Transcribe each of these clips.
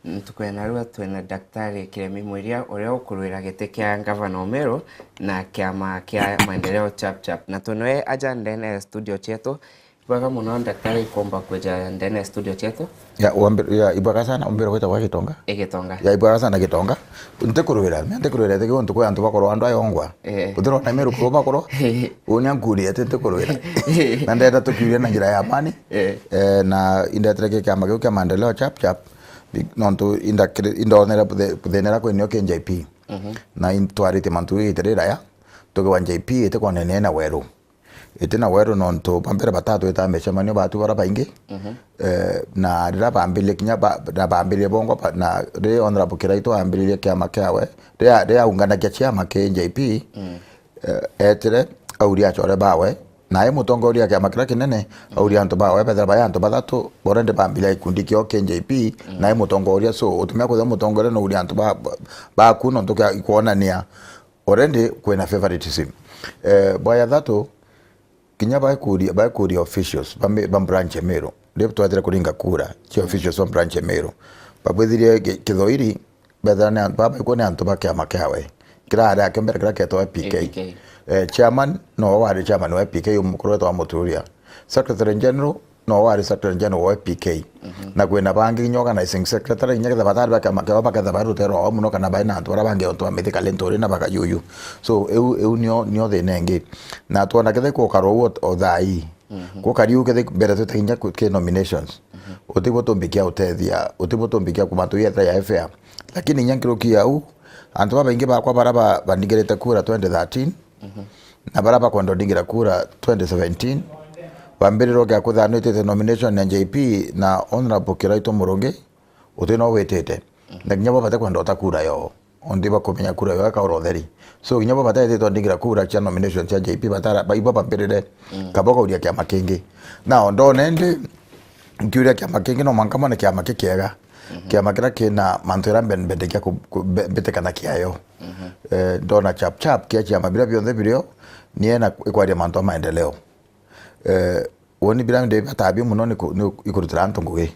Tukwena rua twena Daktari Kiremi Mwiria uria ukurwira giti kia Gavana Omero na kiama kia maendeleo chap na tunoe aja ndene studio chetu ibaga muno Daktari komba kuja ndene studio chetu ibaga sana Omero kweta wa Gitonga ibaga sana Gitonga ntekurwira tege ontu kwa antu bakoro andu ayongwa uthiro na Meru kuba bakoro unya nguri ntekurwira na ndenda tukiuria na njira ya amani na indetreke kiama kia maendeleo chap nontu indonera puthenera kwenio ke JP na intwarite mantu itirira ya tukiwa JP ite kwa nene na weru ite na weru nontu pambere batatu ita mechemanio batu bara baingi na rira bambile kinya na bambile bongo na re honorable Kiraito ambilie kiama kiawe re ungana kia chiama ke JP etire auria chore bawe na mutongoria kiama kira kinene auria antu bawe betha baya antu bathatu borende bambila ikundi kio KJP na mutongoria so utumia kutha mutongoria no uria antu ba kuno ntoka ikuonania orende kwena favoritism boya thatu kinya ba kuria officials ba branch Meru ndio twatire kuringa kura chi officials ba branch Meru babwithirie kithoiri betha na baba ikone antu ba kiama kiawe kira ara kembere kira keto PK chairman no wari chairman wa PK umukuruto wa muturia secretary general no wari secretary general wa PK na kwena bangi nyoga na secretary nyaka batari baka barutero muno kana baina antwara bangi onto amethika lentori na baka yuyu so eu nyo the nenge na tuona kethe ko karo o thai ko kariu kethe bere tutinya ke nominations utibo tombikia utethia utibo tombikia kumatu ya FA lakini nyankirukia au antu baingi bakwa baraba bandigerete kura 2013 na baraba kwa ndingira kura 2017 bambiriro gya kuthanitite nomination na JP na honorable Kiraito Murongi utino wetete na nyabo bate kwa ndota kura yo ondiba kumenya kura yo ka orotheri so nyabo bate tete ndingira kura cha nomination cha JP batara baiba bambirire kaboko uria kya makingi na ondo nende ngiuria kya makingi no mankama na kya makikega kya makira kina mantera mbende kya betekana kyayo ndona chap kya cha mabira bionde birio niena ikwaria manto maendeleo woni bila nde batabi muno ni ikurutira ntunguge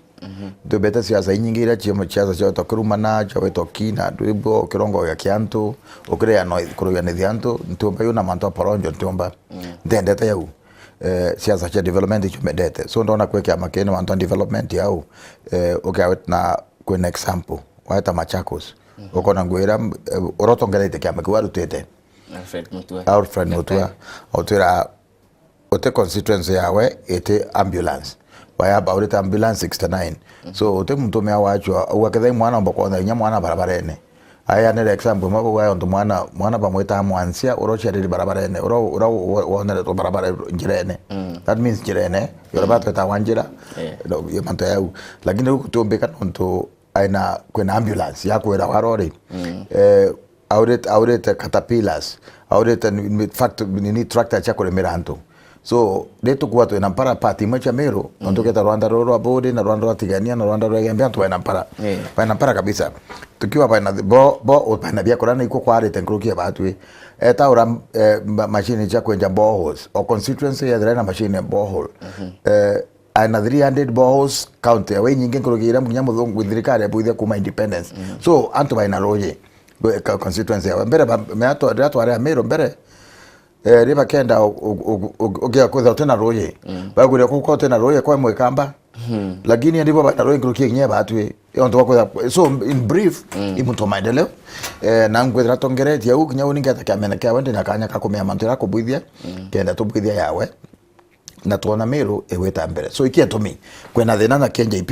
ndo beta siasa nyingi ira chimo chiasa cho tokurumana cho tokina ndwibo kirongo ya kiantu okire no kuruya ne diantu ntumba yuna manto poronjo ntumba ndendete yau siasa cha development chumedete so ndona kweke amakene manto development yau okawet na kwa example waita Machakos okona ngwira orotongelete kama kwarutete Alfred Mutua otira ote constituency yawe ete ambulance baya baurite ambulance 69 so ote mtume awachwa uwakethe mwana mbokona nya mwana barabarene aya ne example mako wa ndo mwana bamweta mwansia orochereri barabarene oro wonere to barabara njirene that means njirene yorabata ta wanjira yo manto yau lakini ukutombeka nto aina kwena ambulance yako era warore audit caterpillars audit in fact ni tractor cha kulemera anto so leto kuwa ina mpara pati macha Meru ondoke ta Rwanda roro abode na Rwanda Tigania na Rwanda roro yambia tu ina mpara pa ina mpara kabisa tukiwa pa ina bo pa ina bia korana iko kwa rete nkrukia batwe eta ura machine cha kwenja boreholes o constituency ya na machine borehole aina 300 boreholes county awe nyingi nkrukia munyamo thongu thirikari abuithia kuma independence so antu ba ina roje constituency ya mbere meato reato area Meru mbere riba kenda ogia kwetha tena roye bagure kuko tena roye kwa mwekamba lakini ndipo bana roye ngrukie nyeba atwe onto kwetha so in brief imuntu maendeleo na ngwethra tongereti au kinya uninga takamena kwa wende na kanya kakomea mantira kubwithia kenda tubwithia yawe na tuona Meru eweta mbere so ikia tomi kwena thina na KJP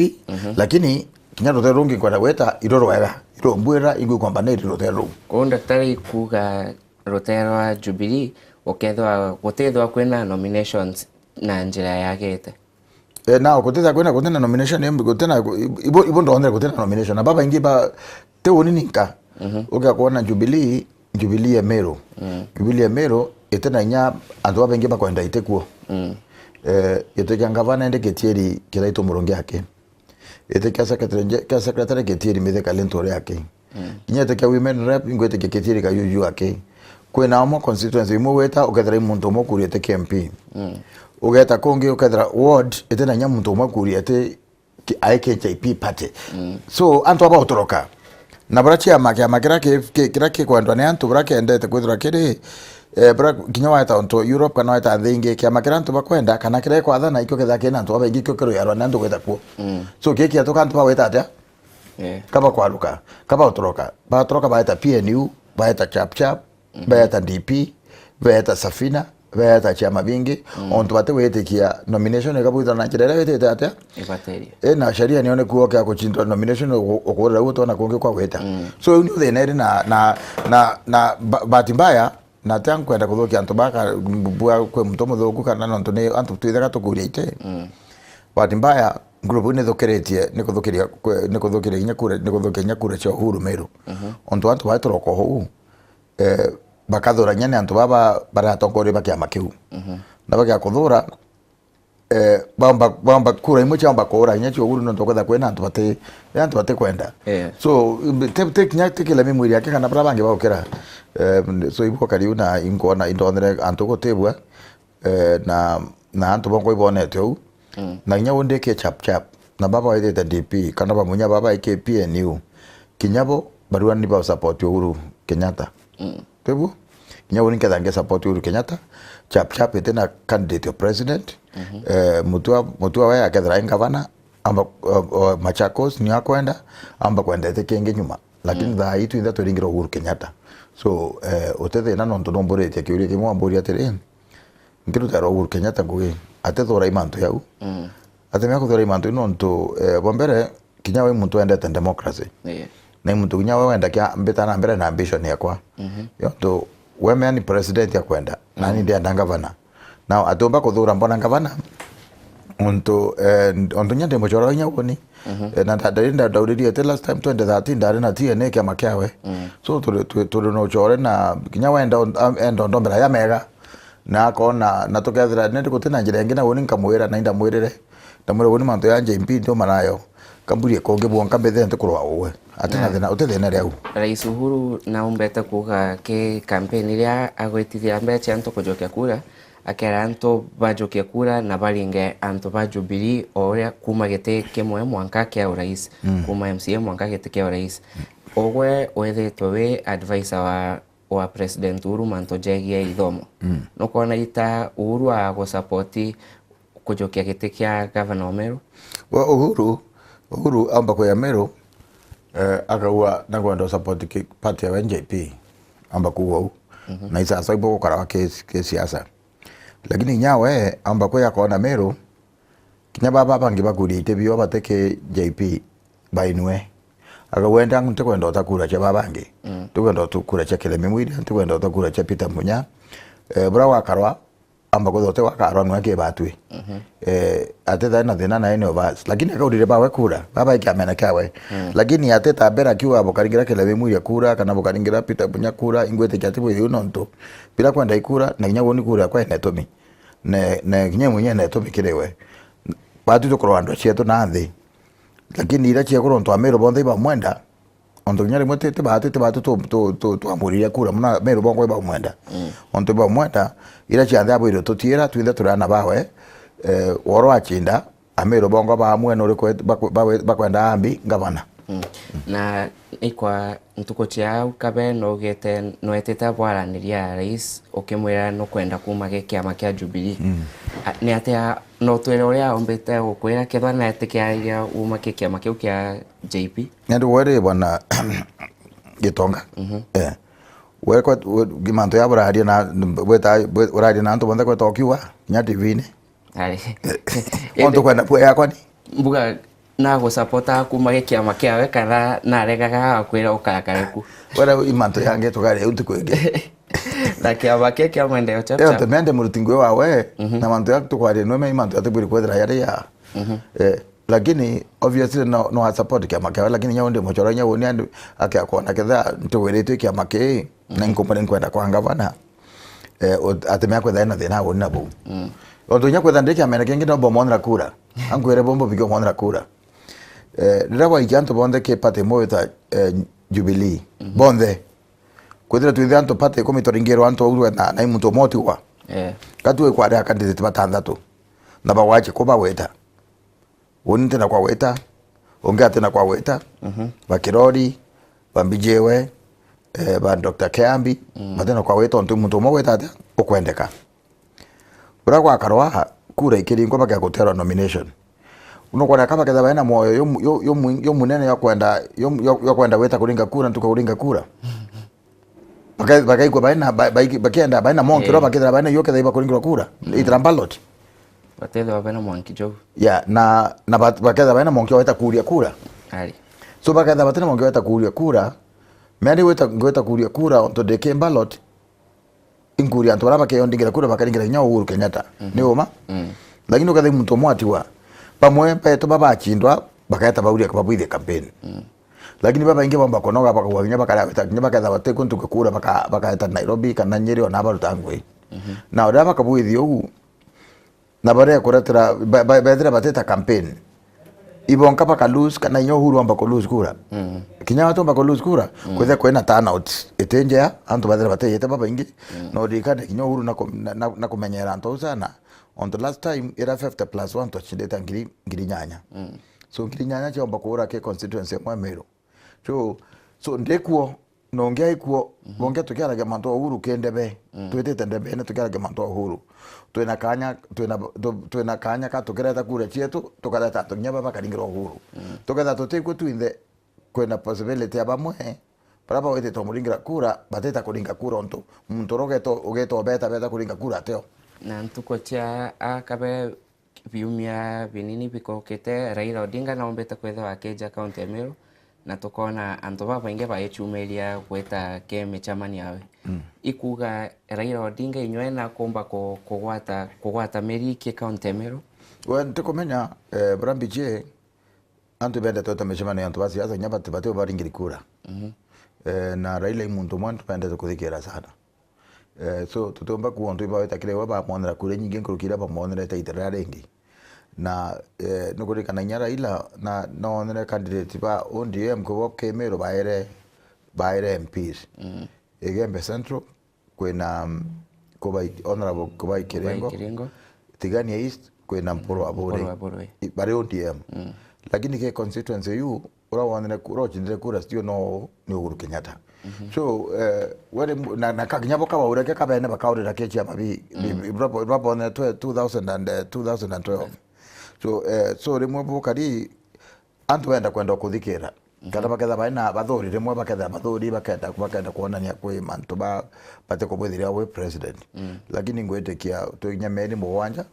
lakini kinya roterungi kwa weta iroro wega iro mbwera igwe kwamba ne rotero ko Daktari kuga rotero Jubilee okethwa gutethwa kwena nominations na njira yagete na gutethwa kwena nomination gutena ibo ndonere gutena nomination baba ingi ba te woni ninka oga kuona Jubilee ya Meru Jubilee ya Meru etena nya andu abengi ba kwenda itekuo eteka ngavana ende Ketieri Kiraito Murongi yake eteka secretary Ketieri mitheka lentore yake kinyete ka women rep ingwete Ketieri ka yuju yake kwena amo constituency mo weta ukethera muntu mo kuriete KMP ugeta kongi ukethera ward etena nya muntu mo kuriete IKJP party so antu aba utoroka na brachi ya makira ke kwandwa ne antu brake endete kwithura kiri bra kinya waita onto Europe kana waita thingi kia makira antu bakwenda kana kire kwa thana ikyo ketha kina antu aba ingikyo kiro yarwa nandu gweta kuo so kiki atoka antu baita atia kaba kwaruka kaba utoroka baita PNU baita chap baita DP baita Safina baita chama bingi onto bate wetikia nomination ekabuita na kirera wetete atia ibateria na sharia nione kuo kya kuchindwa nomination okora uto na konge kwa weta so ni the na bahati mbaya na tangu kwenda kuthokia antu baka bua kwe mtomo thoku kana no ntone antu twithaga tukuria ite bahati mbaya group ni thokeretie ni kuthokiria nyakura cha Uhuru Meru onto antu batoroko huu bakathurania ni antu baba baratongoria bakiama kiu na bakia kuthura bamba kura imwe cha bakora nya cyo Uhuru no tokotha kwena antu bate kwenda so te kinya tikile mimwiri yake kana bara bange bakira so ibuko kariu na ingona indonere antu gotebwa na antu bongo ibonete u na nya wonde ke chap na baba wa ite DP kana bamunya baba ike PNU kinyabo barua ni ba support Uhuru Kenyatta tebu nya woni ke support Uhuru Kenyatta chap tena candidate of president mutua wa akethra ingavana amba Machakos ni akwenda amba kwenda tekenge nyuma lakini tha itu inda turingira Uhuru Kenyatta so utethe na nonto nomborete kiuri kimwe ambori atere ngiru taro Uhuru Kenyatta ngugi atethora imanto yau atemya kuthora imanto nonto bombere kinyawe muntu endete democracy na muntu kinyawe wenda kia mbetana mbere na ambition yakwa yoto weme ni president ya kwenda nani ndia ndangavana now atomba kuthura mbona ngavana onto nyande mochoro nya woni na tadarinda dauriria te last time 2013 ndari na TNA kya makyawe so to no chore na kinya wenda endo mbera ya mega na kona na tokethira nende gutena njira ngina woni nkamwira na inda mwirire ndamwira woni manto ya JMP ndo marayo kamburie konge bwonka mbethe ntukurwa uwe atina thina utethena riau Rais Uhuru na umbete kuga ke campaign iria agwetithia mbecha antu kujokia kura akera antu bajokia kura na baringe antu ba Jubilee oria kuma gete kimwe mwanka kia urais kuma MCA mwanka gete kia urais ogwe wethetwe we advisor wa President Uhuru manto jegia ithomo no kona ita Uhuru ago support kujokia gete kia Governor Meru wa Uhuru amba kwa Meru akawa na kwenda support party ya NJP amba kuwa na isa saibo karawa ke siasa lakini nyawe amba kwa yakona Meru kinya baba bangi bakuri tebio bateke JP bainwe akawenda nte kwenda utakura cha babangi tukwenda utakura cha Kilemi Mwiri tukwenda utakura cha Peter Munya bra wakarwa amba kwa zote wakarwa nwake batwi ateta na thina na ene overs lakini akaurire bawe kura baba ikamena kawe lakini ateta bera kiwa bokaringira Kilemi Mwiri kura kana bokaringira Peter Munya kura ingwete kyatibo yu nonto bila kwenda ikura na nya woni kura kwa netomi ne kinya Munya netomi kirewe batu tukorwa ndo cheto na thi lakini ira chia kuro ntwa Meru bonde ba mwenda onto nyari mwete te batu to amuriria kura muna Meru bongo ba mwenda onto ba mwenda ira chia ndabo iro tutiera twinda turana bawe woro achinda Ameru bongo ba mwena riko bakwenda ambi ngavana na ikwa ntuko chia kabe no gete no eteta bwaraniria rais okemwera no kwenda kuma kiama kia Jubilee ni atia no twere uria ombete gukwira kethwa na etikia uma kiama kiu kia JP ndu were bwana Gitonga we kwa gimanto ya buradia na weta uradia na ntu bonde kwa tokiwa nya TV ni ari onto kwenda pwe yakwa ni mbuga na go supporta kuma kiama kiawe kana na regaga kwira ukakareku wera imanto yange tokare untu kwenge na kiama kia mwende chap chap temende murutingwe wawe na manto ya tukware no me imanto atibiri kwethra yari ya lakini obviously no support kiama kiawe lakini nyawonde mochoro nyawoni andu akakona ketha ntuwirite kiama ki na nkompani kwenda kwa ngavana atemya kwetha na thina woni na bu ondo nya kwetha ndiki amene kengi no bomonra kura angwere bombo bigo monra kura ndawa ikanto bonde ke pate moita Jubilee bonde kwethira twithe anto pate komitoringero anto urwe na imuntu moti wa katwe kwa da candidate batandatu na bawache ko baweta unite na kwa weta ongate na kwa weta bakirori bambijewe ba Dr. Kiambi batena kwa weta onto muntu mo weta ate okwendeka ura kwa karwa kura ikiringo baka gutera nomination unokwana kama ketha baina moyo yo munene yo kwenda weta kuringa kura ntuka kuringa kura bakai kwa baina bakienda baina monki ro bakethera baina yo ketha iba kuringa kura itra ballot batethera baina monki jo na bakethera baina monki weta kuria kura ali so bakethera batena monki weta kuria kura meri weta kuria kura onto de ke ballot inkuria antu bara bakeyondingira kura bakaringira nya Uhuru Kenyatta ni uma lakini ukathe muntu mwatiwa pamwe peto baba chindwa bakaeta bauria kwa bwithe campaign lakini baba inge bamba konoga bakawaginya bakatha bateku ntuke kura bakaeta Nairobi kana Nyeri ona barutangwe na ora bakabwithio u na bare kuretera baethera bateta campaign ibonka baka lose kana nyo Uhuru amba ko lose kura kinya watu amba ko lose kura kwethe kwena turnout etenja antu baethera bateyete baba inge no dikade kinyo Uhuru na kumenyera antu sana on the last time era 50+1 to chindeta ngiri nyanya so ngiri nyanya chomba kuura ke constituency mwa Meru so ndekuo nongea ikuo bonge tukiara manto Uhuru kendebe twetete ndebe ne tukiara manto Uhuru twena kanya ka tukireta kura chietu tukareta tunyaba bakaringira Uhuru tukatha tutekwe tuinde kwena possibility abamwe paraba wete tomuringira kura bateta kuringa kura onto mtorogeto ugeto beta kuringa kura teo na ntuko cha akabe biumia binini bikokete Raila Odinga na ombete kwetha wakeja county ya Meru na tukona antu baba inge baechumeria kweta ke mechamani yawe ikuga Raila Odinga inywe na komba kugwata Meri ke county ya Meru tukomenya Brambi je antu bende tota mechamani antu basi asa nyaba tibate baringiri kura na Raila imuntu mwantu bende tukuthikira sana so tutomba kuonto iba wetakire waba monera kure nyingi nkurukira ba monera taitera rengi na nukuri kana nyara ila na onera candidate ba ODM ko Kemero baire MPs egembe central kwena kobai honorable kobai Kirengo Tigania East kwena Mporo Abore bare ODM lakini ke constituency yu ura wanene kura chindire kura stio no ni Uhuru Kenyatta so where na kakinyabo kaba ureke kaba ene bakaurira kechi amabi rapo on 2012 so rimwe bukari antu wenda kwenda kuthikira kada baketha baina bathuri rimwe baketha bathuri bakenda kuonania kwi mantu bate kubwithiria we president lakini ngwetekia tunyameni muwanja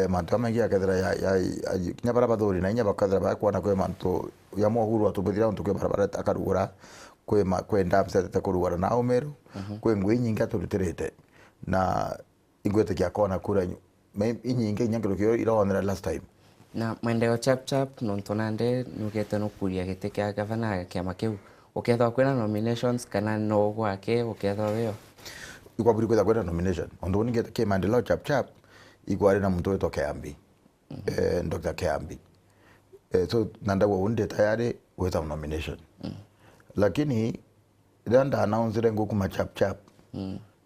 mantuamengi akethera ya nyabara bathuri na nyaba bakethera bakwana kwi mantu ya Uhuru atubwithira ontu kwi barabara akarugura kwe ndamsete kurugara na Meru kwe ngwe nyinga turuterete na ingwete kya kona kura inyinga nyangirukio ironera last time na mwendeo chap nontonande nugete no kuria gete kya governor kya makeu uketha kwena nominations kana no gwake uketha weo ikwaburi kwena nomination ondo ningete ke mandelo chap igware na muntu weto Kiambi Dr. Kiambi so nanda wo unde tayari weta nomination lakini danda announce nguku machap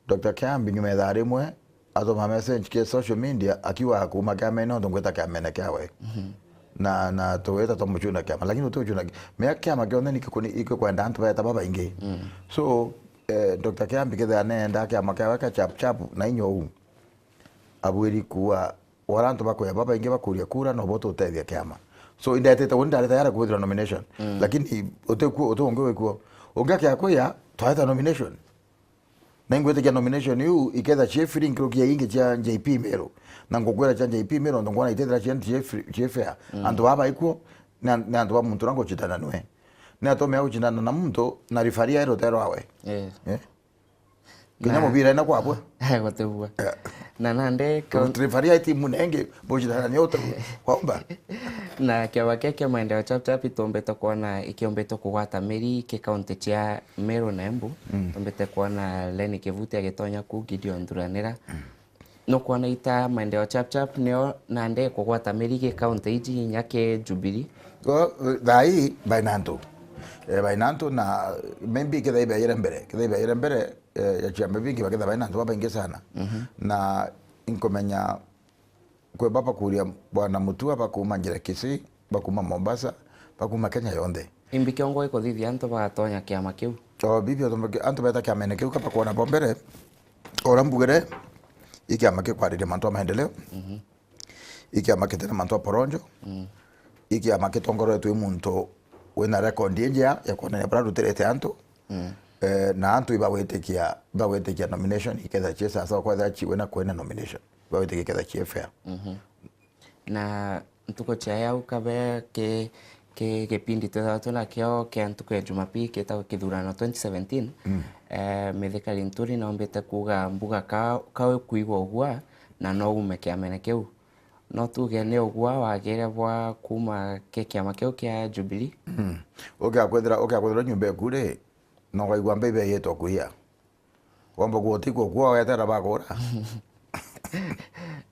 Dr. Kiambi nyumeza rimwe azoma message ke social media akiwa akuma kama ino ndongweta kama kawe na toweta tomuchuna kama lakini utochuna me kama kione nikikuni iko kwenda antu beta baba inge so Dr. Kiambi ketha anaenda kama kawe ka chap na inyo abwiri kuwa warantu bakoya baba inge bakuria kura no boto tethia kama so indetete wonda tayari kuwithira nomination lakini utongewe kuo ongaka yakoya twaita nomination na ngwete ya nomination yu iketha chefri nkirukia inge cha JP Meru na ngogwera cha JP Meru ndongwana itethera cha chefia antu baba ikuo na antu ba muntu rango chitana nwe na atome au chitana na muntu na rifaria ero tero awe kinya mubira ina kwa hapo gotebua na nande rifaria iti munenge bochitana nyoto kwamba na kiawa keke maendeleo chap itombete kuona ikiombete kugwata Meri ke county cha Meru na Embu tombete kuona Leni Kivuti agitonya ku Gideon Thuranira no kuona ita maendeleo chap neo nande kugwata Meri ke county iji nyake Jubilee go dai bainanto na membi ke dai bayere mbere ya chama bingi baketha bainanto baba inge sana na inkomenya kwe baba kuria bwana Mutua bakuma njira Kisii bakuma Mombasa bakuma Kenya yonthe imbike ongo iko thithi anto bagatonya kiama kiu bibio anto beta kiama kiu kapa kuona bombere ora mbugere ikiama kikwarire mantu ma maendeleo ikiama kitena mantu poronjo ikiama kitongororetwe muntu wena record njia ya kuona ya brand uterete anto na antu ibawetikia nomination iketha chesa so kwa that wena kuena nomination bawetikia ketha chi fair na ntuko chaya ukabe ke kipindi twathatuna kio kia ntuko ya Jumapili ketagwo kithurano 2017 mithikari nturi nombete kuga mbuga kawe kuigwa ugwa na no ume kiamene kiu no tuge ne ugwa wagere bwa kuma ke kiama kiu kia Jubilee okakwethera nyumba kure no gaigwa mbebe yeto kuia wambo gutiko kwa wetera bagora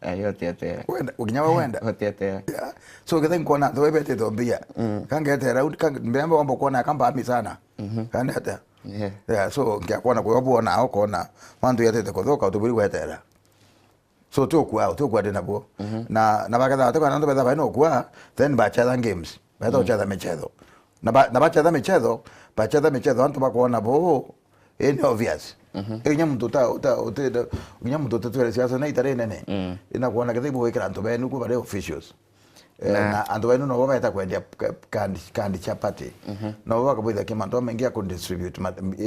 ayo tetera wenda ukinyawa wenda tetera so gethen kona to bete to bia kangetera mbembe wambo kona kamba ami sana kaneta yeah so ngya kona kwa bona okona mandu yatete kothoka utubiri wetera so tukwa dena bo na bagatha tukana ndo betha baino kwa then bacheza games betha ucheza michezo na bacheza michezo antu bakona bo any obvious enya muntu enya muntu tuere siasa na itare nene ina kuona kethibu wekira antu benu ku bare officials na antu benu no baba kwendia kandi cha party no baba kabitha kimanto mengia ku distribute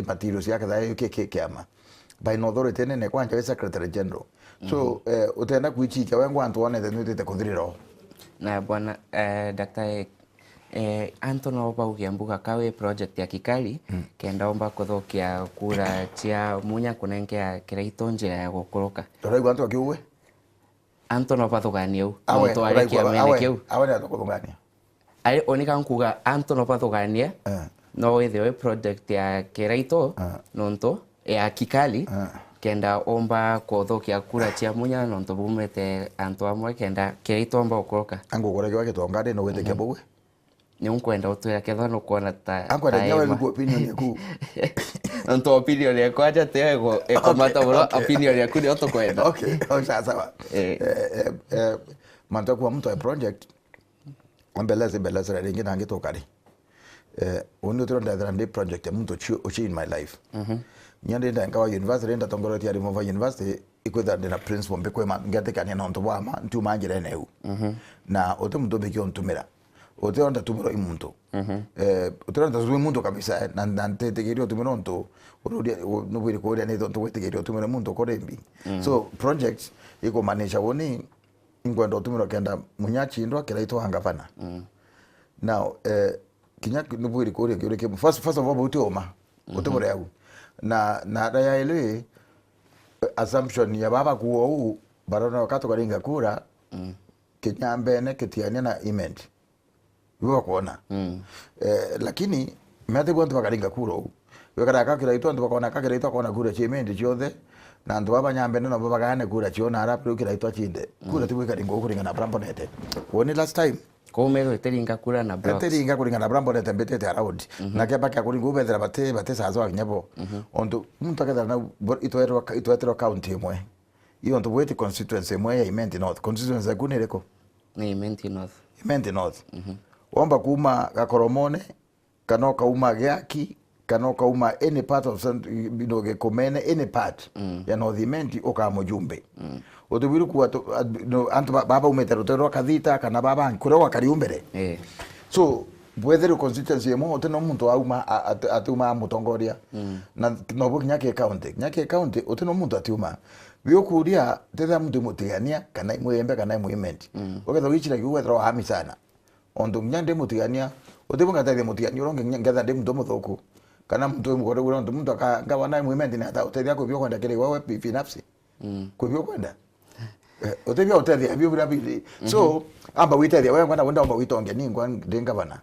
materials yake tha yuke kiama by no authority nene kwanja we secretary general so utenda kuichika wengu antu one the nutete kuthiriro na bwana daktari Antono baugia mbuga kawe project ya Kikali kenda omba kuthokia kura chia munya kunenkea kiraito njira ya gukoroka toraigwa antu akiuwe Antono bathugania u tonto arekia mene kiu awe atakuthugania ari onika nkuga Antono bathugania no wethe project ya kiraito nonto ya Kikali kenda omba kuthokia kura chia munya nonto bumete antu amwe kenda kiraito omba gukoroka angukora kiwa kitongade no wete kiabuwe ni unkwenda utwira kethano kuona ta ankwenda nyawe ku opinion yaku nto opinion yako acha tego ekomata bro opinion yaku ni otokwenda okay sawa manto kwa mtu project ombeleze ringi nangi tokari uno tro ndadra project ya mtu chi in my life nyande ndanga wa university nda tongoroti ya remove university ikwetha ndina principal mbekwe ngate kanya no nto bama ntu manjire neu na oto mtu bekyo ntumira oteonda tumiro imuntu oteonda tumiro imuntu kabisa na tegerio tumiro nto urudi no bwiri ko ne to wetegerio tumiro imuntu ko rembi so projects iko manisha woni ingwendo tumiro kenda munyachi ndo akiraito hangapana now kinya no bwiri ko re first of all utioma utumiro yau na da ya ile assumption ya baba kuo barona wakato karinga kura kinyambene kitiania na image wewe kuona lakini mete gwantu bakaringa kuro wekara kakira itu antu bakona kakira itu akona kura chimendi chiothe na antu baba nyambe no baba gane kura chiona arapu kira itu achinde kura tibu karinga kuringa na Bramponete woni last time ko mero teringa kura na blocks teringa kuringa na Bramponete mbetete around na keba ka kuringa ubethera bate sazo akinyabo onto muntu akadara na itu etero county imwe iyo onto weti constituency imwe ya Imenti North constituency kunireko ni Imenti North wamba kuma Gakoromone kanoka uma Giaki kanoka uma any part of Komene any part ya North Imenti oka mujumbe otubiru kuwa antu baba umeterotero kathita kana baba kurewa kariumbere so bwethere constituency emo oteno muntu auma atuma mutongoria na nobu Nyake county oteno muntu atuma biokuria tetha muntu mutigania kana imwembe kana imwimenti oketho wichira kiwethero hami sana ondo nyande mutigania otebunga taide mutigania uronge ngatha de muntu muthuku kana muntu mukore uronde muntu akanga na imwimenti na ta otethia ko byo kwenda kile wewe binafsi ko byo kwenda otebia otethia byo birabili so amba witethia wewe kwenda amba witonge ningwa ndenga bana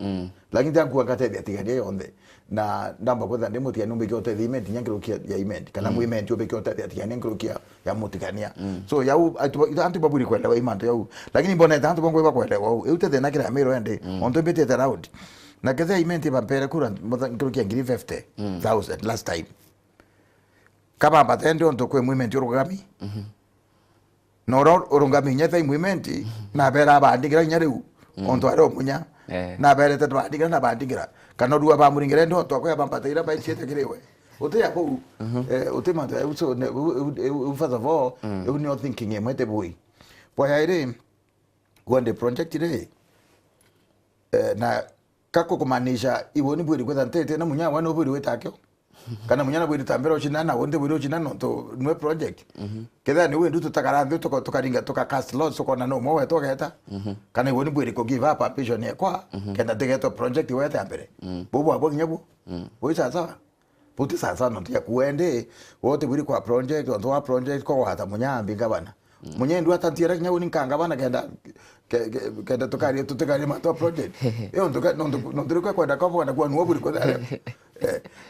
lakini tangu akatethia tigania yonde na ndamba kwenda ndimo tia numbe kyo tethia imenti nyangirukia ya imenti kana muimenti obekyo tethia tia nyangirukia ya mutigania so yau antu baburi kwenda wa imanto yau lakini mbona tantu bongo ba kwenda wao eutethia na kira mero ende ondo bete around na kethia imenti bampere kura ngirukia ngiri 50,000 last time kaba batende onto kwe muimenti urugami no urungaminya tha imwimenti na bera bandingira nyariu onto aro munya na bere te bandingira na bandingira kana ruwa ba muringire ndo to ko bampateira ba chiete kirewe uti ya ko uti mata so first of all you know thinking e mete boy boy aire when the project ire na kako kumanisha iwoni bwiri kwetha ntete na munya wana bwiri wetakyo kana munyana bwiri tambero chinana wonde bwiri chinana to no project ketha ni wendu tutakarandu tukaringa cast lots sokona no mowe togeta kana iwoni bwiri ko give up ambition yakwa kenda tegeto project wete ambere bobo abo nyabu bo sasa puti sasa no tia kuende wote bwiri kwa project wa project ko hata munyambi ngabana munyendu atantira nyabu ninkanga bana kenda tukari tutekari mato project yo ndo ndiko kwenda kwa na kwa nuoburi kwa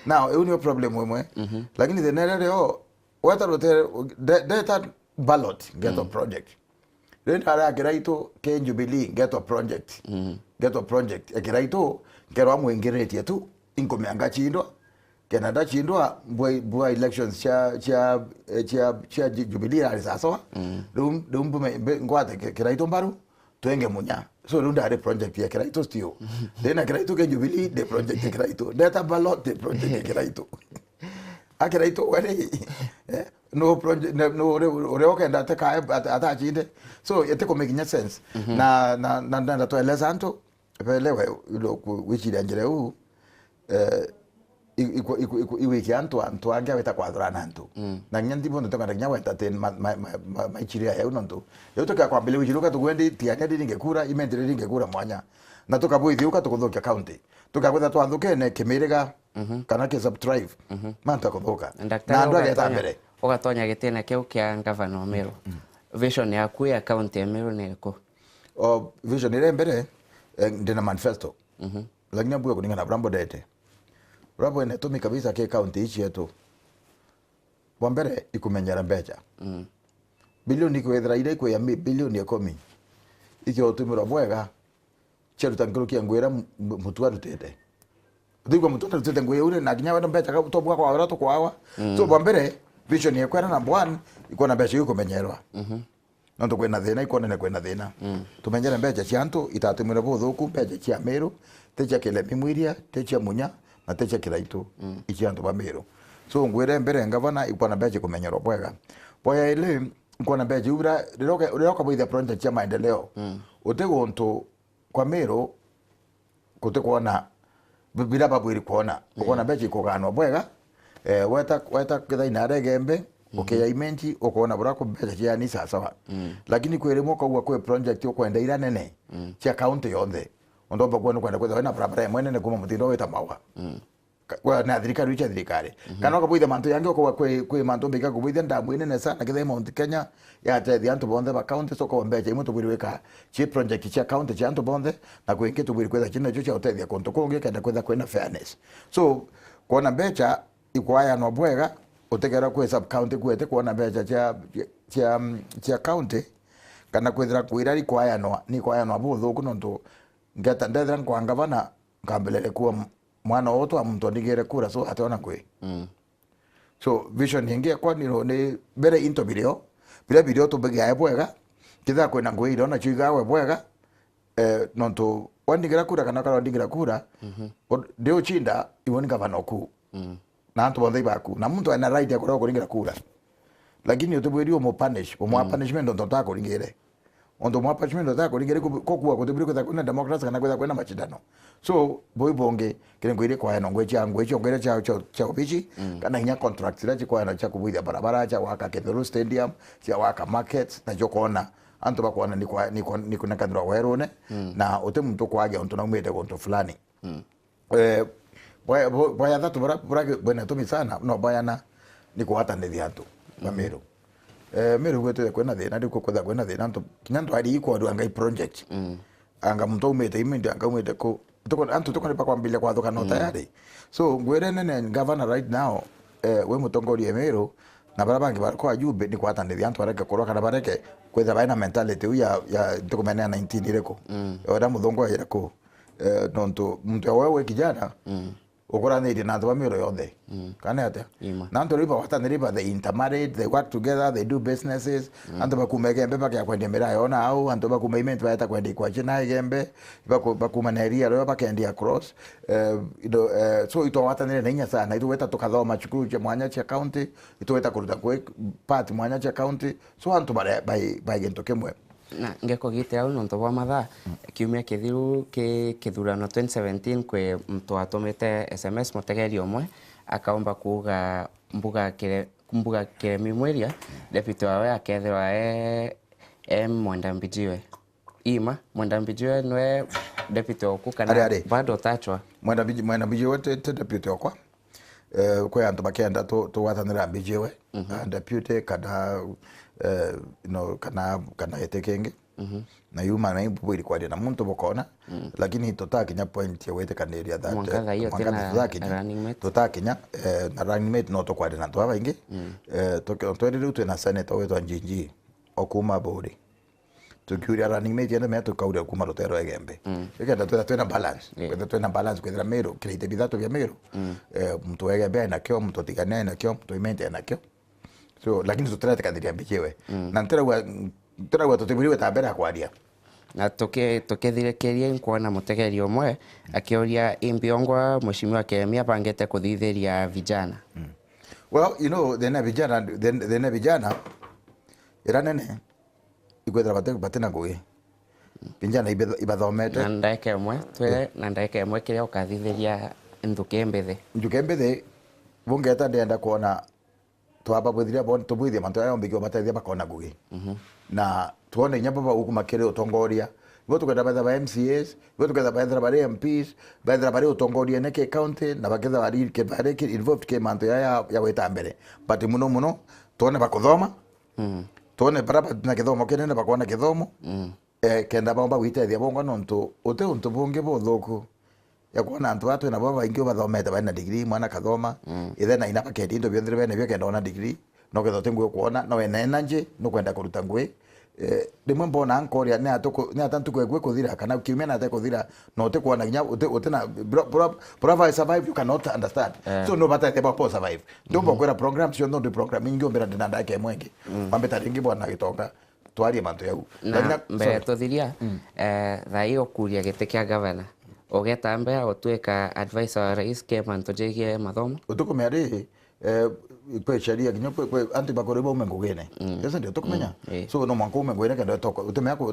now it no problem wemwe lakini the nereo wata rote data ballot get a project then ara kiraito ke Jubilee get a project kiraito kero amwengereti tu inkomeanga chindo Canada chindwa bwa elections cha Jubilee ali sasa dum ngwate kiraito mbaru tuenge munya so runda the project ya kiraito stio then kiraito ke Jubilee the project kiraito data ballot the project kiraito akiraito wale no project no ore ndate ka ata chinde so yete ko make sense na to elezanto pelewe which danjere u iwiki antu ange weta kwadra nantu na nyanti bondo toka nya weta ten ma chiria ya unontu yo toka kwa bele wiruka tugwendi tianya dinge kura imendere dinge kura mwanya na toka boy thiuka tukuthokia county toka kwetha twathuke ne kimirega kana ke subtribe manta kuthoka na ndo ageta mbere ugatonya gitene kiu kia Governor Omeru vision yaku ya county ya Meru niko vision ile mbere ndina manifesto lakini abuya kuninga na Brambo Dete Rabo ene tumi kabisa ke county ichi yetu. Wambere ikumenyera mbecha. Bilioni kwethera ire kwe ya bilioni 10. Ikyo tumira bwega. Cheru tankuru kia ngwera mutua rutete. Ndiko mutua rutete ngwe ure na kinya wenda mbecha ka tobwa kwa wera to kwawa. So wambere vision ye kwera number 1 iko na mbecha ikumenyerwa. Nanto kwena thina ikone ne kwena thina. Tumenyera mbecha ciantu itatumira buthuku mbecha cia Meru, techa kele mimwiria, techa munya na techa kiraito ikianto ba Meru so ngwere mbere ngavana ikwana beje kumenyero bwega boya ile ikwana beje ubra riroka boitha project ya maendeleo utego nto kwa Meru kote kuona bila babu ili kuona ukona beje kuganwa bwega weta kitha inare gembe ukeya imenti ukona burako beje ya ni sasa lakini kwere kwa kwa project yo kwenda ira nene cha county yonde ondoba kwenda kwenda na barabara mwene ne kuma mutindo weta mawa kwa na thirikari ucha thirikari kana ko buitha mantu yange ko kwe mantu mbika ko buitha ndamu ine nesa na kithe Mount Kenya ya te antu bonde ba county soko mbeje imuto bwiriweka chi project cha county cha antu bonde na kwenge to bwiri kwetha chino cha utethia konto konge kenda kwetha fairness so kuona mbecha ikwaya no bwega utegera kwe sub county kwete kuona mbecha cha county kana kwethira kwirari kwaya no ni kwaya no abuthu kunonto ngeta ndethira kwa ngavana ngambelele kuwa mwana woto amuntu ndigere kura so atona kwe so vision hinge kwa ni bere into video to bege bwega kitha kwena ngwe iro na chiga we bwega nonto wandigira kura kana kala wandigira kura ndio chinda iwoni gavana ku na antu bonde baku na muntu ana right ya kuringira kura lakini utobwiri mo punishment ndo tako ringire ondo mwa punishment ndo tako ringire kokua kutobwiri kwa kuna democracy kana kwena machindano so boy bonge kile ngwire kwa eno ngwe ngwire cha obichi kana hinya contract la kwa eno cha kubuithia barabara cha waka Kethero Stadium cha waka market na jokona antu bakwana ni kuna kadro werone na ote muntu kwage onto na umete konto fulani boya dhatu bora bwana tumi sana no bayana ni kuhata ndi viatu ba Meru Meru kwetu kwena thina ndiko kwena thina antu kinyanto ali iko andu angai project anga muntu umete imende anga umete ko antu tokone pa kwambile kwa thoka no tayari so ngwere nene governor right now we mutongori Meru na barabangi barako ajube ni kwata ndi antu areke korwa kana bareke kwetha baina mentality ya tukomena 19 ireko ora muthongo ireko nonto muntu wewe kijana ukoranire na antu bamiro yothe kana ate na antu riba wataniriba they intermarried, they work together, they do businesses, antu bakuma gembe bakya kwende mira yona au antu bakuma event baita kwende kwa china gembe bakuma neria ro bakendia cross so ito watanire nenya sana ito weta tukathoma chukuru cha mwanya cha county ito weta kuruta kwe part mwanya cha county so antu by gento kemwe na ngeko gite au nonto bwa matha kiumia kithiru kithurano 2017 kwe mtu atomete SMS mutegeri omwe akaomba kuga mbuga Kiremi Mweria deputy wawe akethirwa Mwenda Mbijiwe ima Mwenda Mbijiwe nwe deputy oku kana bado tachwa Mwenda Mbijiwe te deputy okwa kwe antu bakenda to watanira Mbijiwe deputy kada kana etekenge na yuma na imbu ilikuwa na muntu bokona lakini totakinya point ya wete kaneria that totakinya na running mate no tokwade na twa ingi tokero tu na senator wetu Njinji okuma bodi tukiuria running mate yana meto kauria kuma rotero egembe ikenda twena balance kwenda twena balance kwenda mero kirite bidato bya mero mtu egembe na kyo mtu tigane na kyo mtu imente na kyo so lakini tutrate kandiria Mbijiwe na ntera tutiburiwe tabera kwaria na tukithirekeria nkuona mutegeri omwe akioria imbiongwa mushimwa Kiremi apangete kuthithiria vijana well you know the vijana iranene ikwethera batena ngugi vijana ibathomete na ndaike omwe twere na ndaike omwe kiria ukathithiria njuke bungeta ndenda kuona twaba bwithira bon tubwithia mantu ayo mbigio bataithia bakona ngugi na tuone nyamba ba ukumakire utongoria bo tukenda ba MCAs bo tukenda ba MPs ba utongoria neke county na baketha bari ke bare ke involved ke mantu ya weta mbere but muno tuone bakuthoma tuone baraba na kithomo kinene bakona kithomo kenda bomba witethia bongo nontu ute untu bungi buthuku ya kuona antu atu na baba ingi bathomete bana degree mwana kathoma ithe na ina paketi ndo bionthire bene byo kenda ona degree no ketho tengu kuona no ene energy no kwenda kuruta ngwe rimwe mbona ankoria ne atantu kwegwe kuthira kana kiumia na te kuthira no te kuona nya ute na brava survive you cannot understand so no bata te ba survive ndo bokwera programs yo ndo de program ingi ombera ndanda ke mwenge ambeta ringi bwana gitonga twari mantu yau na mbe tuthiria thai okuria gite kia governor ogeta mbea otweka advisor wa rais ke manto jegie mathomo utukumeri kwe sheria kinyo kwe anti bakoreba umengugene yesa ndio tukumenya so no mwanko umengugene kendo toko utemeko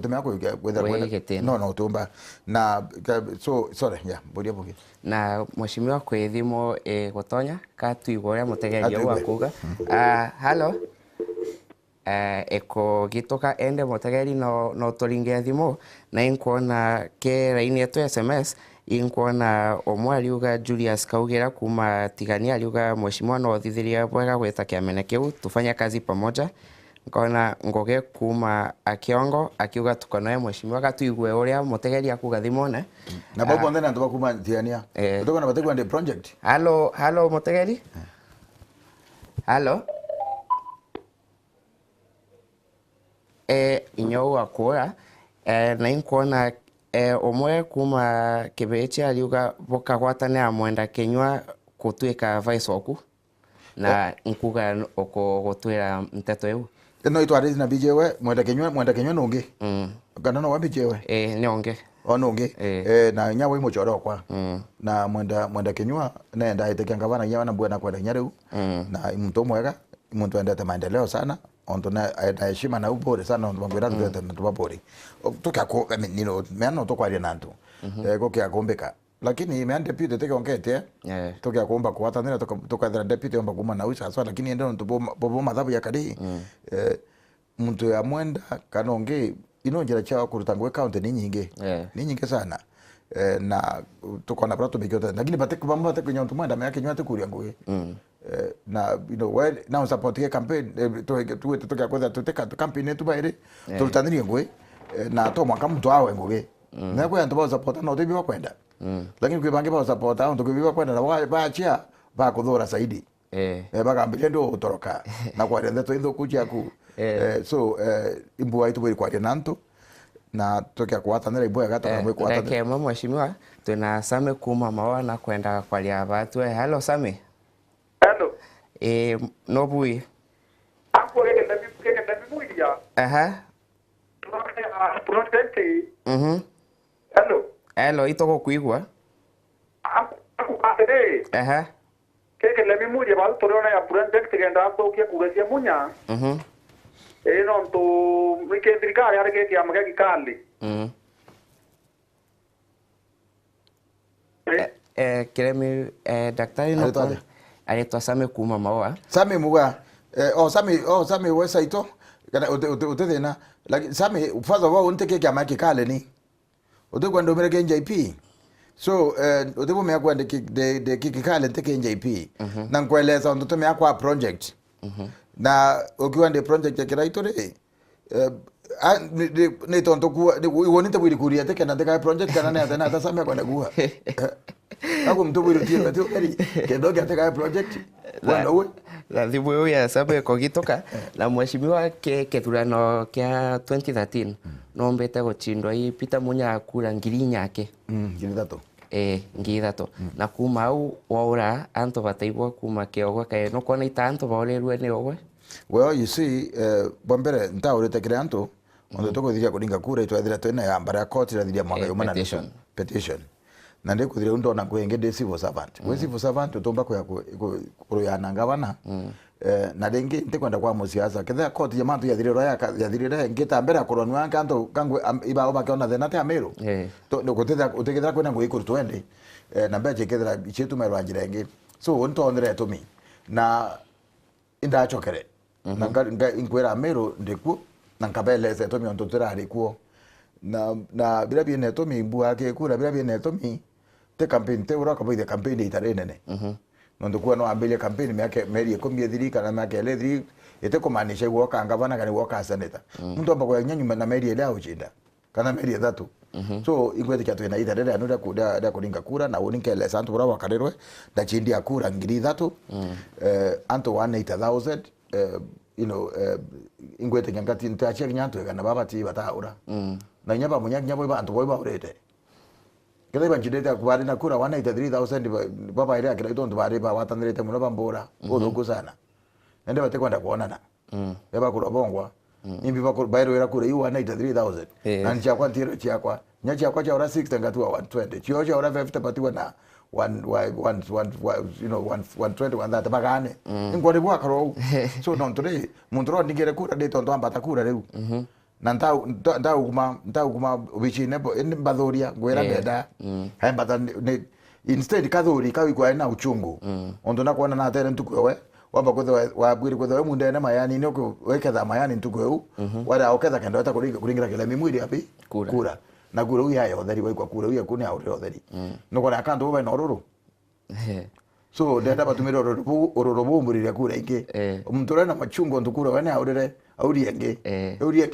kwetha no utumba na so sorry bodia bogi na mheshimiwa kwe thimo gotonya katuigwa ya mutegeria wa kuga hello eko gitoka ende mutegeri no turinge thimo na inkuona ke raini yetu SMS inkuona omwe aliuga Julius Kaugira kuma tigania aliuga mheshimiwa no thithiria bwega gweta kiamene kiu tufanya kazi pamoja nkona ngoge kuma akiongo akiuga tukonae mheshimiwa katuigwe uria mutegeri akuga thimone na babo ndena ndo kuma tigania tutokona bategwa ndi project hello mutegeri hello inyo akora na inkuona omwe kuma Kibechi aliuga bokagwatane amwenda kenywa kutwika vice oku na nkuga oko gutwira mteto eu no itwarithi na Mbijiwe mwenda kenywa nungi kana no Mbijiwe ni onge onungi na nyawe muchoro kwa na mwenda kenywa nenda itekia ngavana nyawa na bwana kwenda nyareu na mtu mwega mtu endete maendeleo sana onto na heshima na ubore sana onto bangwira tuete na tubapori tukako nino meano tokwaria nantu gokia kumbika lakini me deputy teke onkete tokia kumba kuatanira tokathira deputy omba kuma na uisa so lakini endo onto bobo madhabu ya kadi mtu ya mwenda kanonge inonjera cha kurutangwe county ni nyingi sana na tukona prato bigota lakini bateke bamba teke nyonto mwenda me akenywa kuria nguye na you know why now support ke campaign tutoka kwenda tuteka campaign tu baire tutaniri ngwe na to mwaka mtu awe ngwe na kwa ndo support na utebi kwenda lakini kwa bange ba support au ndo kwa kwenda na baachia ba kuthora zaidi baka mbele ndo utoroka na kwa ndio to kuja ku so imbu waitu bali kwa nanto na tukia kuatanira ibwe gatoka mwe kuatanira ndeke mwe mheshimiwa tuna Sami kuma mawa na kwenda kwa lia watu. Hello Sami. Hello. No bui. Hapo kenda bimulia. Aha. Project. Hello. Hello itoko kuigwa. Hapo pate. Aha. Kenda bimulia ba toriona ya project kenda hapo kia kugasia munya. No to mike thirikari harike kia magaki kali. Kiremi daktari no kwa anaitwa Sami kuma mawa. Sami muga Sami wesa ito kana utethina like Sami first of all unteke kia maki kale ni utekwa ndo mereke NJP so utepo me akwa de kikale nteke NJP na nkueleza ndo me akwa project na ukiwa ndi project ya kiraitore ne tonto kuwa wonita bwiri kuria teke na teka project kana ne atana atasamia kwa ndagua ako mtu bwiri tiro tu kendo kia teka project wanda uwe la thibu ya Sami kogitoka la mheshimiwa kethurano kia 2013 no mbete guchindwa i Peter Munya kura ngiri nyake ngiri thatu ngiri thatu na kuma au waura anto bataibwa kuma kiogwa kae no kona itanto baolerwe ne ogwe. Well, you see, bombere ntaurite kire antu ondo tukuthiria kuringa kura itwathira twina ya mbara ya koti rathiria mwaka yumana petition na ndi kuthira undo na kuenge de civil servant we civil servant utomba kuya na gavana na dengi ntikwenda kwa musiasa ketha koti ya mantu yathirira ngita mbere akoronu anka antu kangwe iba obakiona thena te amero to kutithira utikithira kwina ngui kuru twende na mbeje kethira ichetu merwa njira ingi so untondire tumi na inda chokere na inkwera amero ndikuo na nkabeleze tomi onto turari kuo na bila bien tomi bua ke kura bila bien tomi te campaign te ura kaboide campaign itare nene ndo kuwa no ambele campaign yake meri ekomie dhirika na yake ledri ete komanisha woka ngavana kani woka senator mtu ambako nyanyu na meri ile auchinda kana meri thatu so ingwete kyatu ina itare anu da kuringa kura na uninke le santu ura wakarerwe da chindi ya kura ngiri thatu anto 180,000 you know ingwete nyangati ntaachia nyantu kana baba ti bataura na nyaba munyabo ba anto boiba urete kile banjidete kubari na kura 183,000 baba ile akira itondo bari ba watandirete muno bambora odogo sana ende bate kwenda kuonana eba kura bongwa imbi bakuru bayiro era kura yu 183,000 na nchakwa ntiro chakwa nyachi yakwa cha ora 60 ngatua 120 chio cha ora 50 patiwa na 120 wanda tabagane ingwari bwa karo so non tore mundro ndigere kura de tonto ambata kura reu na ndau kuma ubichi nebo ende badhoria gwera beda hembata instead kadhuri kawi kwa ina uchungu ondo na kuona na tere ntukwewe wamba kwetha wabwiri kwetha munde na mayani noko weketha mayani ntukweu wala oketha kendo ata kuringira kile mimwiri api kura na kura uya yo theri wa kura uya kuni aure otheri no kona akandu ba nororo so ndenda batumira ororo murire kura ingi mutore na machungo ntukura wane auri enge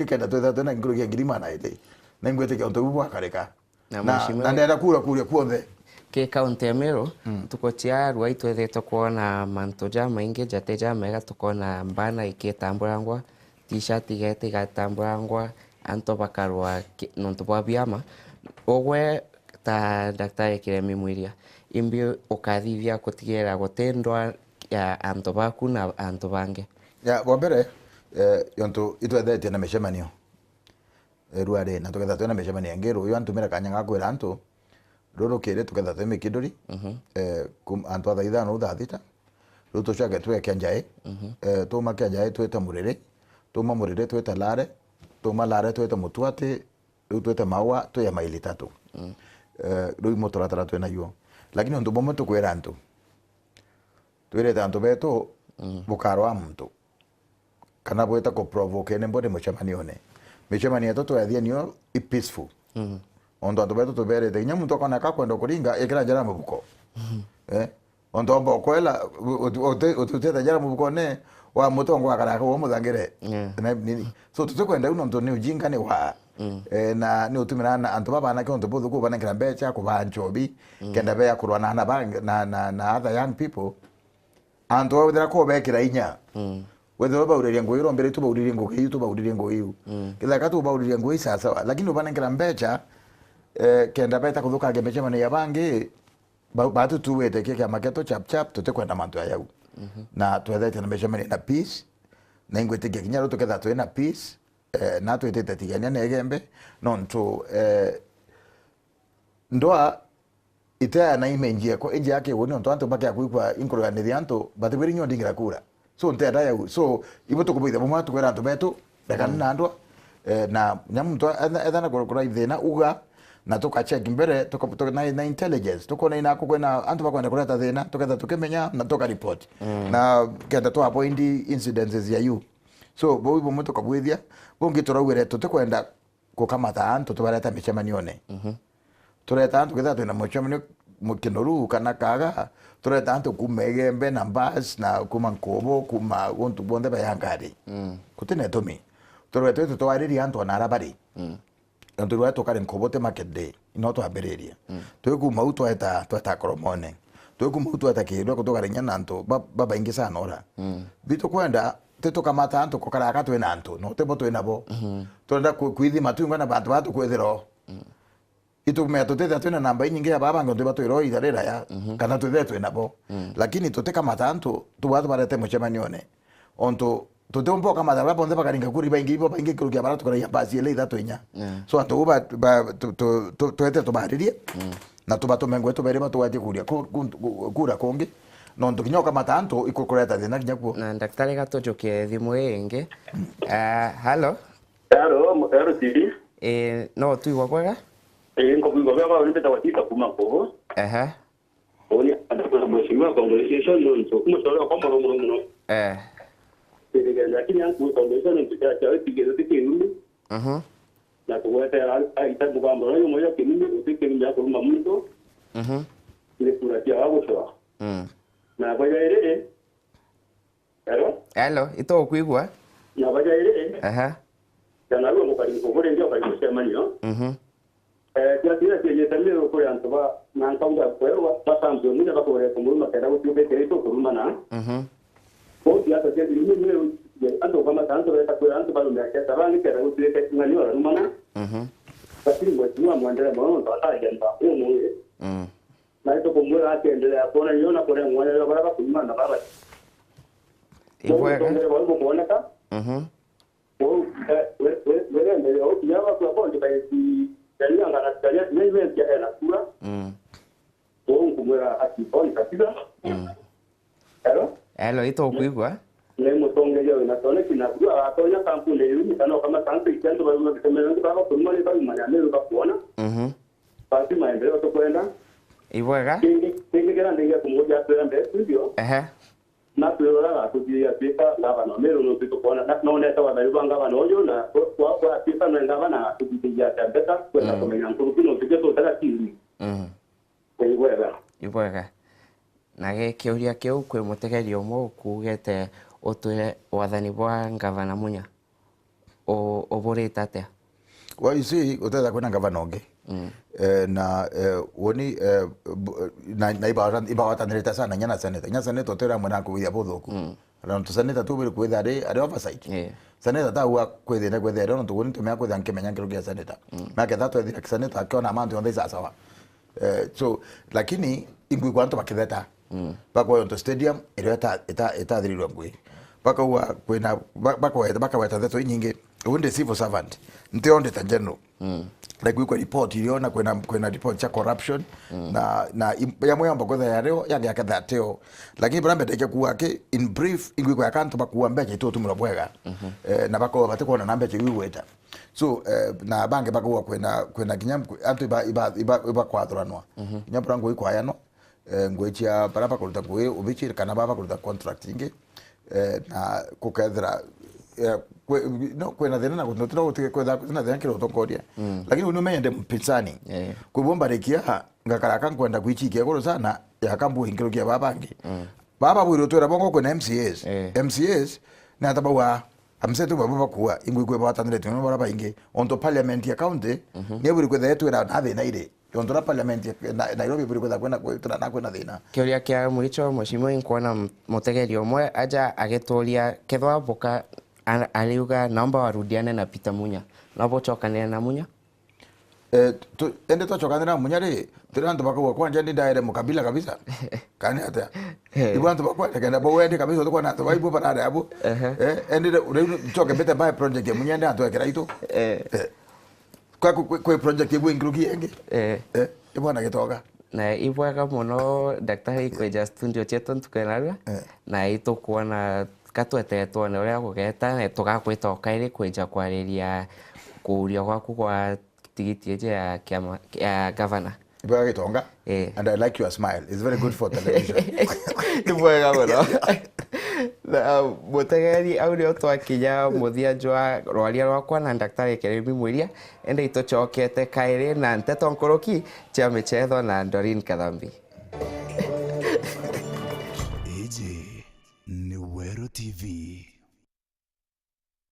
kenda twetha na ngiro ngirima na ile na ngwete ke onto bwa kareka na ndenda kura kuonthe ke kaunti ya Meru tuko tiarwa itwethetwo kuona manto jama ingi jate jama ega tukona mbana ikitambũrangwa t-shirt igatambũrangwa anto bakarwa nonto bwa biama ogwe ta daktari Kiremi Mwiria imbi ukathithia kutigera gutendwa ya anto baku na anto bange ya bombere yonto itwethete na meshemanio ruare na tuketha twena meshemanio ngero yo antumira kanyanga kwira anto roro kere tuketha tweme kidori kum anto athaitha no thathita ruto chake twe kyanjae tuma kyanjae tweta murere tuma murere tweta lare tuma lare tweta mutuate tweta mawa twe maili tatu roi motoratara twena yo lakini ndo bomo tukwera anto twere tanto beto bukarwa mtu kana bweta ko provoke ne mbode muchamanione michamania to twathia nio i peaceful ondo ando beto tobere de nyamu to kana ka kwenda kuringa ekira jara mubuko ondo mbo kwela utete jara mubuko ne wa mutongo akara ko muthangire na nini so tutukwenda uno ndo ni ujinga ni wa na ni utumira na antu baba na kionto bodhu ko banakira becha ko banchobi kenda be akurwa na other young people antu wethera ko bekira inya whether bauriria ngui rombere tu bauriria ngui tu bauriria ngui kila katu bauriria ngui sasa lakini ubana ngila mbecha kenda beta kuthuka ngemeche mane yabangi batu tuwete keke maketo chap tute kwenda mantu ya yau na twethete na mbecha mane na peace na ingwete kinyaro tuketha twena peace na twetete tigania na egembe nonto ndoa ita na imenjia ko enje yake woni onto anto bakia kuikwa inkoro ya nithianto batibiri nyo ndingira kura so ntenda yau so ibo tukubitha mumwa tukwera anto betu dakana na andwa na nyamu to ethana kura ithina uga na tukacheck mbere tuko na intelligence tuko na inako kwena antu bakwenda kuleta thina tuketha tukimenya na tuka report na kenda to appoint incidences ya you so bo mutu kabwithia bongi turawire tukwenda kukamata antu tubareta micemanione tureta antu ketha twina mucemanio mukinoru kana kaga tureta antu kuma egembe na bus na kuma nkobo kuma untu bonde bayangari kutine tomi tureta tutwariria antu na arabari antu rwa tokare nkobote market day ino twambiriria twikuma utu tweta koromone twikuma utu atakirwa kutokare nyana antu baba ingi sana ora bitu kwenda teto kamata antu kokaraka twina antu no tebo twina bo turenda kuithi matunga na bantu batu kwethiro itukumea tutete twina namba nyingi ya baba ngondo batwiro itharira ya kana tutete twina bo lakini tuteka matantu tubatu barete mucemanione onto tutombo kama dara bonde bakaringa kuri baingi bo baingi kuri ya baratu kuri ya basi ile ida twinya so anto ba tuete to baririe na tubato mengo to bere bato wati kuria kura kongi no ndo kinyoka matanto ikukureta thina kinya ku na daktari gatojoke thimu ingi hello tiri no tuigwa kwega ngobigwa baba nita watika kuma ko oni anakola mheshimiwa congratulations ndo kumshauri kwa mromo lakini yangu congratulations ndio cha tigero tikini na kuweta aitabu kwamba wewe mmoja kimimi utikeni yako kama mtu ile kuratia wao sawa na baada ile hello ito kuigwa na baada ile kana leo mkali kokore ndio kwa kusema nio kia también ko ya ntoba na nkaunda kwa pasambo ni na ko re ko muluma kada uti ke to kuruma na ko ya ta ke ni ando kama tanto re ta ko anto balu ya ke tabani ke ra uti ke ngani ora rumana basi mwa mwandera mwa ndo ata ya nda ko mu na to ko mwa ake endelea kuona yona ko re mwa ya bara kuruma na baba iguaga ko kuona ka ko we ndio ya kwa kwa ndio yani angana talia mimi ya ena kura kumwera akiponi kabisa hello ito kuigwa ne mutonge yo na tone kinajua atonya kampuni yuni kana kama tanto ikendo bado kusemea baba kumwona bado manyamelo kwa kuona basi maendeleo to kwenda iguaga tingi kana ndinge kumwoja tu ndio studio na tulola kujia pika lava no mero no pito kuona na naona tawa bali banga nojo na kwa pika na ngava na kujia tabeta kwenda kumenya nkuru tiketo takatili iguaga na kiuria kiu kwi mutegeri umwe ukugete utwe wathani bwa ngavana munya oboreta atia well you see utenda kwena ngavana onge na woni na ibawatanirita sana nyana seneta tera mwana kuwithia buthuku na tusaneta tu biri kwitha ari oversight seneta ta huwa kwithina kwithia ro ntu woni tumia kwithia nkimenya nkiru gia seneta na ketha twethira seneta akiona amantu yonthe sawa so lakini ingui kwanto bakitheta bakwa yonto stadium eta thirirwa ngui baka huwa kwina baka weta theto nyingi wonde civil servant ntionde ta general like kwa report iliona kwena report cha corruption na ya moyo ambako ya leo ya kathateo lakini brambe ndeke kuwake in brief ingwi kwa kanto bakuwa mbeje to tumura bwega na bako bateko na nambe chiweta so na bange bako kwena kinyam antu iba kwathranwa nyambra ngoi kwa yano ngoi chia baraba kuruta ngoi ubichi kana baba kuruta contract ingi na kukethra no kwena thina na kutotra utike kwetha na thina kiro tokoria lakini uno mende mpitsani kubomba rekia ngakara kan kwenda kuichikia goro sana ya kambu ingiro kia babangi baba bwiro twera bongo kwena MCAs na tabawa amsetu baba kuwa ingwe kwe batanire tuno bara baingi onto parliament ya county ne bwiro kwetha twera na thina ire Yondora parliament Nairobi buri kwenda thina. Kiuria kia muricho mheshimiwa inkuona mutegeri omwe aja agituria kethwa boka aliuga naomba warudiane na Peter Munya. Naomba chokane na Munya. Ende twachokana na Munya ri tira antu bakwa kwanja ndi ndaire mukabila kabisa. Kani ata. Ibu antu bakwa kenda bo wende kabisa tukwa na tuba ibu parada abu. Ende choke bete by project ya Munya nda twekera itu. Kwa project ibu ingruki yenge. Ibu na gitoga. Na ibwaga muno daktari kweja studio chetu tukenarua na itukuona katwete tuone uria gugeta na tugakwita okaire kweja kwariria kuuria gwaku kwa tigiti eje ya governor. Ibwaga gitonga. And I like your smile. It's very good for television. Ibwaga muno. Na mutegeri aurio twakinya muthia jwa rwaria rwakwa na daktari Keremi Mwiria ende itochokete kaire na Nteto Nkoroki cha Michetho na Doreen Kadhambi.